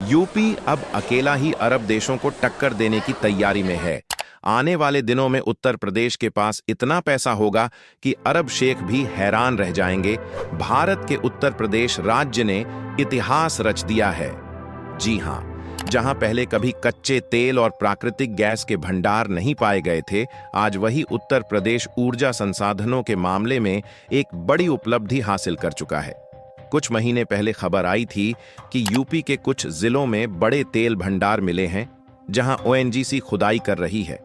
UP अब अकेला ही अरब देशों को टक्कर देने की तैयारी में है। आने वाले दिनों में उत्तर प्रदेश के पास इतना पैसा होगा कि अरब शेख भी हैरान रह जाएंगे। भारत के उत्तर प्रदेश राज्य ने इतिहास रच दिया है। जी हां, जहां पहले कभी कच्चे तेल और प्राकृतिक गैस के भंडार नहीं पाए गए थे, आज वही उत्तर प्रदेश ऊर्जा संसाधनों के मामले में एक बड़ी उपलब्धि हासिल कर चुका है। कुछ महीने पहले खबर आई थी कि यूपी के कुछ जिलों में बड़े तेल भंडार मिले हैं, जहां ओएनजीसी खुदाई कर रही है।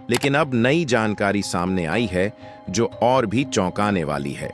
लेकिन अब नई जानकारी सामने आई है जो और भी चौंकाने वाली है।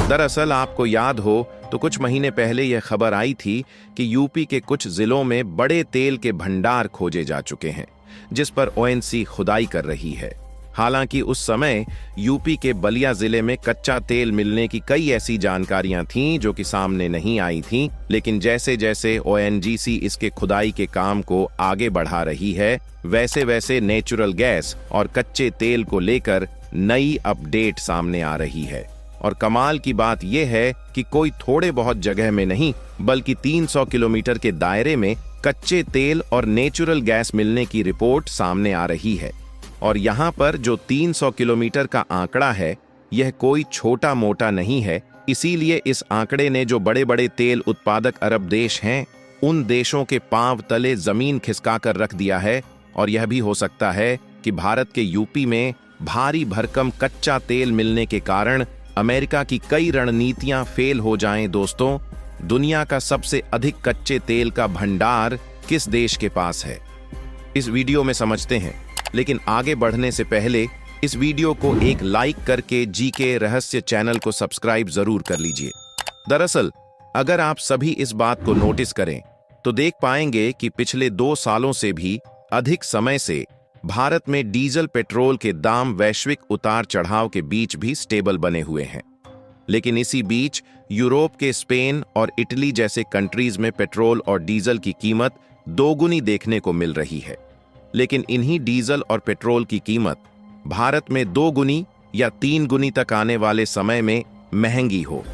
दरअसल आपको याद हो तो कुछ महीने पहले यह खबर आई थी कि यूपी के कुछ जिलों में बड़े तेल के भंडार खोजे जा चुके हैं, जिस पर ओएनजीसी खुदाई कर रही है। हालांकि उस समय यूपी के बलिया जिले में कच्चा तेल मिलने की कई ऐसी जानकारियां थीं जो कि सामने नहीं आई थीं, लेकिन जैसे जैसे ओएनजीसी इसके खुदाई के काम को आगे बढ़ा रही है, वैसे वैसे नेचुरल गैस और कच्चे तेल को लेकर नई अपडेट सामने आ रही है। और कमाल की बात यह है कि कोई थोड़े बहुत जगह में नहीं, बल्कि 300 किलोमीटर के दायरे में कच्चे तेल और नेचुरल गैस मिलने की रिपोर्ट सामने आ रही है। और यहाँ पर जो 300 किलोमीटर का आंकड़ा है, यह कोई छोटा मोटा नहीं है। इसीलिए इस आंकड़े ने जो बड़े बड़े तेल उत्पादक अरब देश हैं, उन देशों के पांव तले जमीन खिसका कर रख दिया है। और यह भी हो सकता है कि भारत के यूपी में भारी भरकम कच्चा तेल मिलने के कारण अमेरिका की कई रणनीतियां फेल हो जाएं। दोस्तों, दुनिया का सबसे अधिक कच्चे तेल का भंडार किस देश के पास है, इस वीडियो में समझते हैं। लेकिन आगे बढ़ने से पहले इस वीडियो को एक लाइक करके जीके रहस्य चैनल को सब्सक्राइब जरूर कर लीजिए। दरअसल अगर आप सभी इस बात को नोटिस करें तो देख पाएंगे कि पिछले 2 सालों से भी अधिक समय से भारत में डीजल पेट्रोल के दाम वैश्विक उतार चढ़ाव के बीच भी स्टेबल बने हुए हैं। लेकिन इसी बीच यूरोप के स्पेन और इटली जैसे कंट्रीज में पेट्रोल और डीजल की कीमत दोगुनी देखने को मिल रही है। लेकिन इन्हीं डीजल और पेट्रोल की कीमत भारत में 2 गुनी या 3 गुनी तक आने वाले समय में महंगी हो,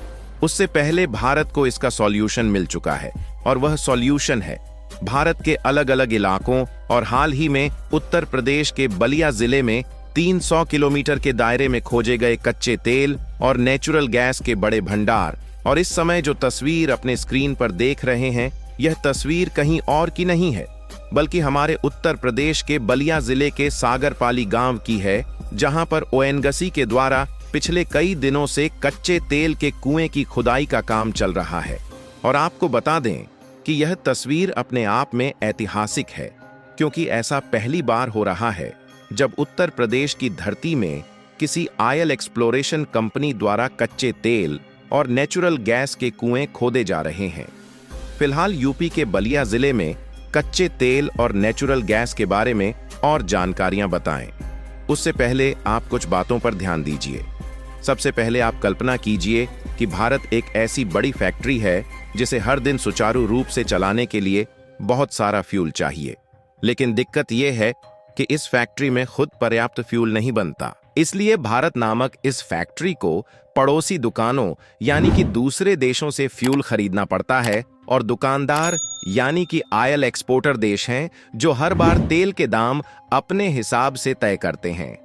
उससे पहले भारत को इसका सॉल्यूशन मिल चुका है। और वह सॉल्यूशन है भारत के अलग अलग इलाकों और हाल ही में उत्तर प्रदेश के बलिया जिले में 300 किलोमीटर के दायरे में खोजे गए कच्चे तेल और नेचुरल गैस के बड़े भंडार। और इस समय जो तस्वीर अपने स्क्रीन पर देख रहे हैं, यह तस्वीर कहीं और की नहीं है, बल्कि हमारे उत्तर प्रदेश के बलिया जिले के सागरपाली गांव की है, जहां पर ओएनजीसी के द्वारा पिछले कई दिनों से कच्चे तेल के कुएं की खुदाई का काम चल रहा है। और आपको बता दें कि यह तस्वीर अपने आप में ऐतिहासिक है, क्योंकि ऐसा पहली बार हो रहा है जब उत्तर प्रदेश की धरती में किसी ऑयल एक्सप्लोरेशन कंपनी द्वारा कच्चे तेल और नेचुरल गैस के कुएं खोदे जा रहे हैं। फिलहाल यूपी के बलिया जिले में कच्चे तेल और नेचुरल गैस के बारे में और जानकारियां बताएं। उससे पहले आप कुछ बातों पर ध्यान दीजिए। सबसे पहले आप कल्पना कीजिए कि भारत एक ऐसी बड़ी फैक्ट्री है जिसे हर दिन सुचारू रूप से चलाने के लिए बहुत सारा फ्यूल चाहिए। लेकिन दिक्कत यह है कि इस फैक्ट्री में खुद पर्याप्त फ्यूल नहीं बनता। इसलिए भारत नामक इस फैक्ट्री को पड़ोसी दुकानों यानी कि दूसरे देशों से फ्यूल खरीदना पड़ता है। और दुकानदार यानी कि ऑयल एक्सपोर्टर देश हैं, जो हर बार तेल के दाम अपने हिसाब से तय करते हैं।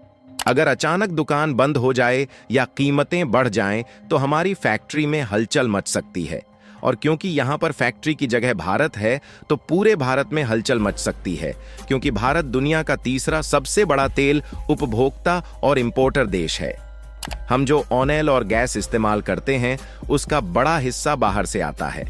अगर अचानक दुकान बंद हो जाए या कीमतें बढ़ जाएं, तो हमारी फैक्ट्री में हलचल मच सकती है। और क्योंकि यहाँ पर फैक्ट्री की जगह भारत है, तो पूरे भारत में हलचल मच सकती है, क्योंकि भारत दुनिया का तीसरा सबसे बड़ा तेल उपभोक्ता और इंपोर्टर देश है। हम जो ऑयल और गैस इस्तेमाल करते हैं, उसका बड़ा हिस्सा बाहर से आता है।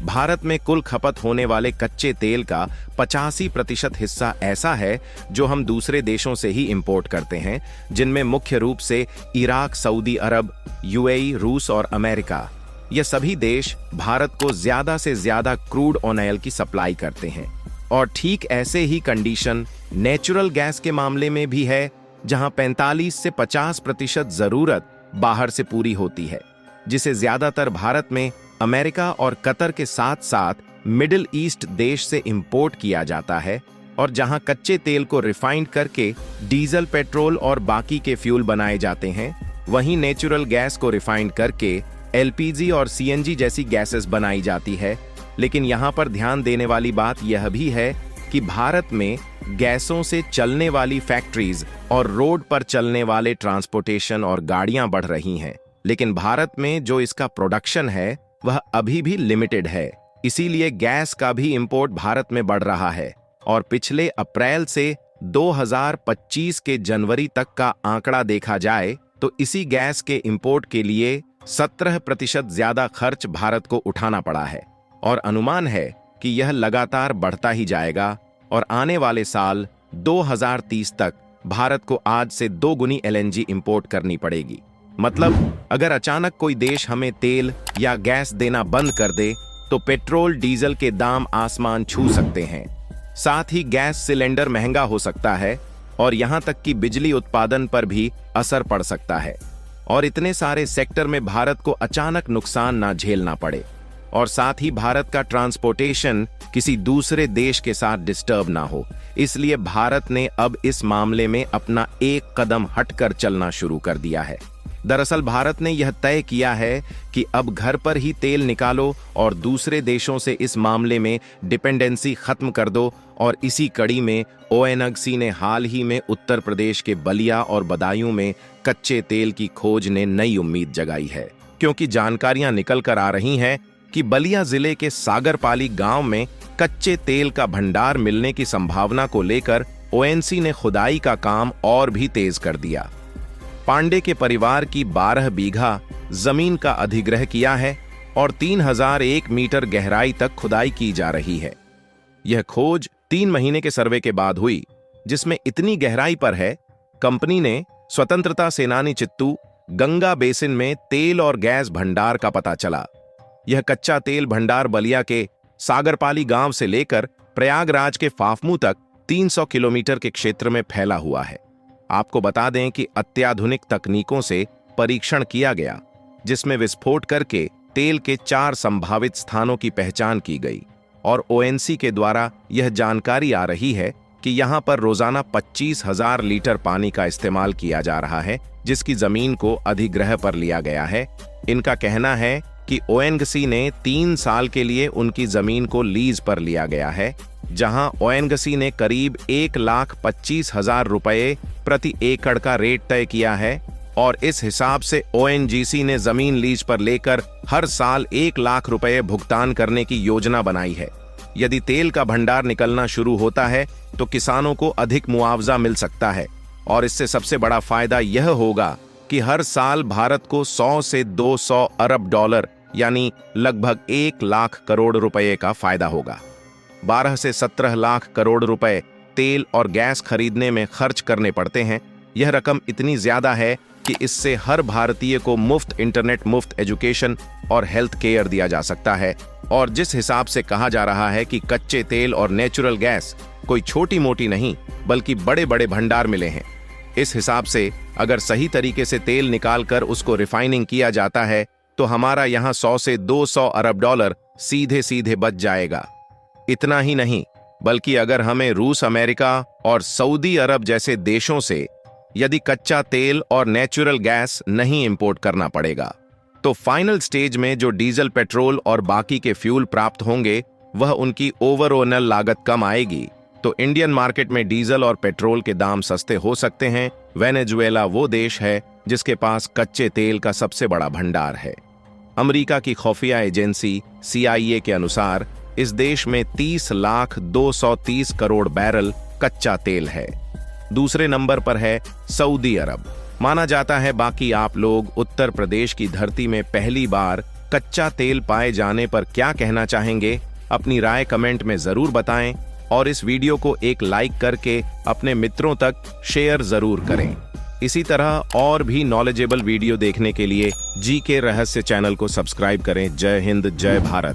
भारत में कुल खपत होने वाले कच्चे तेल का 85% हिस्सा ऐसा है जो हम दूसरे देशों से ही इंपोर्ट करते हैं, जिनमें मुख्य रूप से इराक, सऊदी अरब, यूएई, रूस और अमेरिका। ये सभी देश भारत को ज्यादा से ज्यादा क्रूड ऑयल की सप्लाई करते हैं। और ठीक ऐसे ही कंडीशन नेचुरल गैस के मामले में भी है, जहां 45 से 50% जरूरत बाहर से पूरी होती है, जिसे ज्यादातर भारत में अमेरिका और कतर के साथ साथ मिडिल ईस्ट देश से इंपोर्ट किया जाता है। और जहां कच्चे तेल को रिफाइंड करके डीजल, पेट्रोल और बाकी के फ्यूल बनाए जाते हैं, वहीं नेचुरल गैस को रिफाइंड करके एलपीजी और सीएनजी जैसी गैसेस बनाई जाती है। लेकिन यहाँ पर ध्यान देने वाली बात यह भी है कि भारत में गैसों से चलने वाली फैक्ट्रीज और रोड पर चलने वाले ट्रांसपोर्टेशन और गाड़ियां बढ़ रही हैं, लेकिन भारत में जो इसका प्रोडक्शन है वह अभी भी लिमिटेड है। इसीलिए गैस का भी इंपोर्ट भारत में बढ़ रहा है और पिछले अप्रैल से 2025 के जनवरी तक का आंकड़ा देखा जाए तो इसी गैस के इंपोर्ट के लिए 17% ज्यादा खर्च भारत को उठाना पड़ा है और अनुमान है कि यह लगातार बढ़ता ही जाएगा और आने वाले साल 2030 तक भारत को आज से 2 गुनी LNG इंपोर्ट करनी पड़ेगी। मतलब अगर अचानक कोई देश हमें तेल या गैस देना बंद कर दे तो पेट्रोल डीजल के दाम आसमान छू सकते हैं। साथ ही गैस सिलेंडर महंगा हो सकता है और यहां तक कि बिजली उत्पादन पर भी असर पड़ सकता है और इतने सारे सेक्टर में भारत को अचानक नुकसान ना झेलना पड़े और साथ ही भारत का ट्रांसपोर्टेशन किसी दूसरे देश के साथ डिस्टर्ब ना हो। इसलिए भारत ने अब इस मामले में अपना एक कदम हटकर चलना शुरू कर दिया है। दरअसल भारत ने यह तय किया है कि अब घर पर ही तेल निकालो और दूसरे देशों से इस मामले में डिपेंडेंसी खत्म कर दो और इसी कड़ी में ONGC ने हाल ही में उत्तर प्रदेश के बलिया और बदायूं में कच्चे तेल की खोज ने नई उम्मीद जगाई है, क्योंकि जानकारियां निकल कर आ रही हैं कि बलिया जिले के सागरपाली गांव में कच्चे तेल का भंडार मिलने की संभावना को लेकर ONGC ने खुदाई का काम और भी तेज कर दिया। पांडे के परिवार की 12 बीघा जमीन का अधिग्रह किया है और 3001 मीटर गहराई तक खुदाई की जा रही है। यह खोज 3 महीने के सर्वे के बाद हुई, जिसमें इतनी गहराई पर है कंपनी ने स्वतंत्रता सेनानी चित्तू गंगा बेसिन में तेल और गैस भंडार का पता चला। यह कच्चा तेल भंडार बलिया के सागरपाली गांव से लेकर प्रयागराज के फाफमू तक 300 किलोमीटर के क्षेत्र में फैला हुआ है। आपको बता दें कि अत्याधुनिक तकनीकों से परीक्षण किया गया, जिसमें विस्फोट करके तेल के 4 संभावित स्थानों की पहचान की गई और ONGC के द्वारा यह जानकारी आ रही है कि यहां पर रोजाना 25,000 लीटर पानी का इस्तेमाल किया जा रहा है, जिसकी जमीन को अधिग्रह पर लिया गया है। इनका कहना है कि ONGC ने 3 साल के लिए उनकी जमीन को लीज पर लिया गया है, जहां ONGC ने करीब 1,25,000 रुपए प्रति एकड़ का रेट तय किया है और इस हिसाब से ONGC ने जमीन लीज पर लेकर हर साल 1 लाख रुपए भुगतान करने की योजना बनाई है। यदि तेल का भंडार निकलना शुरू होता है तो किसानों को अधिक मुआवजा मिल सकता है और इससे सबसे बड़ा फायदा यह होगा कि हर साल भारत को 100 से 200 अरब डॉलर यानी लगभग 1 लाख करोड़ रुपए का फायदा होगा। 12 से 17 लाख करोड़ रुपए तेल और गैस खरीदने में खर्च करने पड़ते हैं। यह रकम इतनी ज्यादा है कि इससे हर भारतीय को मुफ्त इंटरनेट, मुफ्त एजुकेशन और हेल्थ केयर दिया जा सकता है। और जिस हिसाब से कहा जा रहा है कि कच्चे तेल और नेचुरल गैस कोई छोटी मोटी नहीं बल्कि बड़े बड़े भंडार मिले हैं, इस हिसाब से अगर सही तरीके से तेल निकालकर उसको रिफाइनिंग किया जाता है तो हमारा यहाँ 100 से 200 अरब डॉलर सीधे सीधे बच जाएगा। इतना ही नहीं, बल्कि अगर हमें रूस, अमेरिका और सऊदी अरब जैसे देशों से यदि कच्चा तेल और नेचुरल गैस नहीं इंपोर्ट करना पड़ेगा तो फाइनल स्टेज में जो डीजल, पेट्रोल और बाकी के फ्यूल प्राप्त होंगे वह उनकी ओवरऑल लागत कम आएगी। तो इंडियन मार्केट में डीजल और पेट्रोल के दाम सस्ते हो सकते हैं। वेनेजुएला वो देश है जिसके पास कच्चे तेल का सबसे बड़ा भंडार है। अमेरिका की खुफिया एजेंसी CIA के अनुसार इस देश में 30,230 करोड़ बैरल कच्चा तेल है। दूसरे नंबर पर है सऊदी अरब। माना जाता है बाकी आप लोग उत्तर प्रदेश की धरती में पहली बार कच्चा तेल पाए जाने पर क्या कहना चाहेंगे? अपनी राय कमेंट में जरूर बताएं और इस वीडियो को एक लाइक करके अपने मित्रों तक शेयर जरूर करें। इसी तरह और भी नॉलेजेबल वीडियो देखने के लिए GK रहस्य चैनल को सब्सक्राइब करें। जय हिंद, जय भारत।